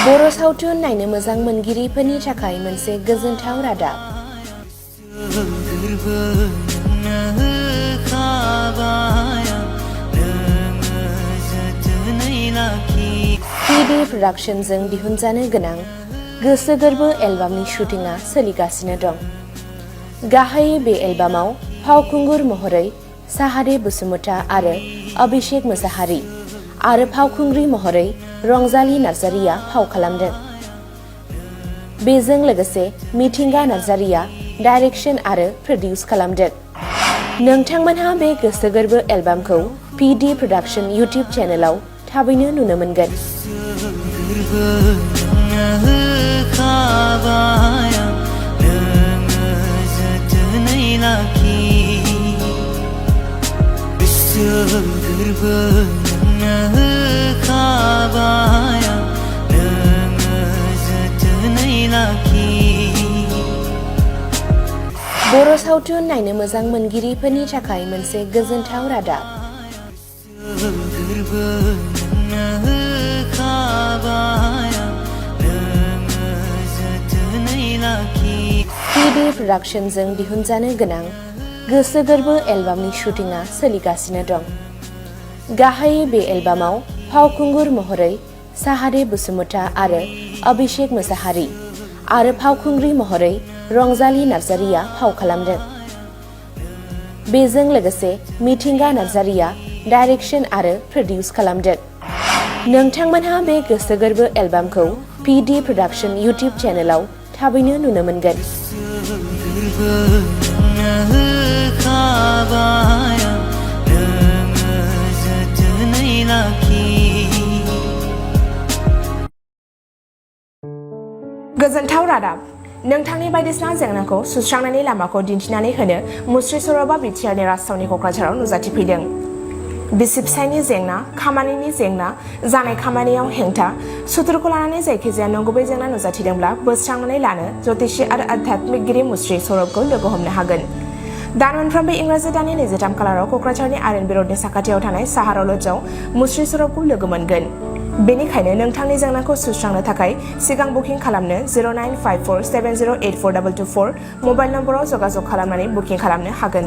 बर' सावथुन नायनो मोजां मोनगिरिफोरनि थाखाय मोनसे गोजोनथाव रादाब। PD प्रडाक्शनजों दिहुनजानो गोनां गोसो गोरबो एलबामनि शुटिंआ सोलिगासिनो दं। गाहायै बे एलबामाव फावखुंगुर महरै 𝒂𝒊𝒏𝒈𝒂𝒓 आरो अभिषेक मोसाहारि आरो फावखुंग्रि महरै रंजाली नार्जारिया फाव खालामदों। बेजों लोगोसे मिथिंगा नार्जारिया डाइरेक्शन आरो प्रडिउस खालामदों। नोंथांमोनहा बे गोसो गोरबो एलबामखौ PD प्रडाक्शन इउट्यूब चेनेलाव थाबैनो नुनो मोनगोन। बर' सावथुन नायनो मोजां मोनगिरिफोरनि थाखाय मोनसे गोजोनथाव रादाब। PD प्रडाक्शनजों दिहुनजानो गोनां गोसो गोरबो एलबामनि शुटिंआ सोलिगासिनो दं। गाहायै बे एलबामाव फावखुंगुर महरै 𝒂𝒊𝒏𝒈𝒂𝒓 आरो अभिषेक मोसाहारि आरो फावखुंग्रि महरै रंजाली नार्जारिया फाव खालामदों। बेजों लोगोसे मिथिंगा नार्जारिया डाइरेक्शन आरो प्रडिउस खालामदों। नोंथांमोनहा बे गोसो गोरबो एलबामखौ PD प्रडाक्शन इउट्यूब चेनेलाव थाबैनो नुनो मोनगोन। गोजोनथाव रादाब। नोंथांनि बायदिसिना जेंनाखौ सुस्रांनायनि लामाखौ दिन्थिनानै होनो 𝒃𝒐𝒅𝒐 राजथावनि क'क्राझाराव नुजाथिफैदों। बिसि फिसायनि जेंना, खामानिनि जेंना, जानाय खामानियाव हेंथा, सुथुरखौ लानानै जायखिजाया नंगुबै जेंना नुजाथिदोंब्ला बोस्रांनानै लानो ज्योतिषी आरो आध्यात्मिकगिरि 𝒃𝒐𝒅𝒐खौ लोगो हमनो हागोन। दान मोनफ्रोमबो इंराजि दाननि 23 खालाराव क'क्राझारनि आरएन बि र'डनि साखाथियाव थानाय साहारा लजआव 𝒃𝒐𝒅𝒐खौ लोगो मोनगोन। बेनिखायनो नोंथांनि जेंनाखौ सुस्रांनो थाखाय सिगां बुकिं खालामनो 095470842224 मबाइल नम्बराव जगाजग खालामनानै बुकिं खालामनो हागोन।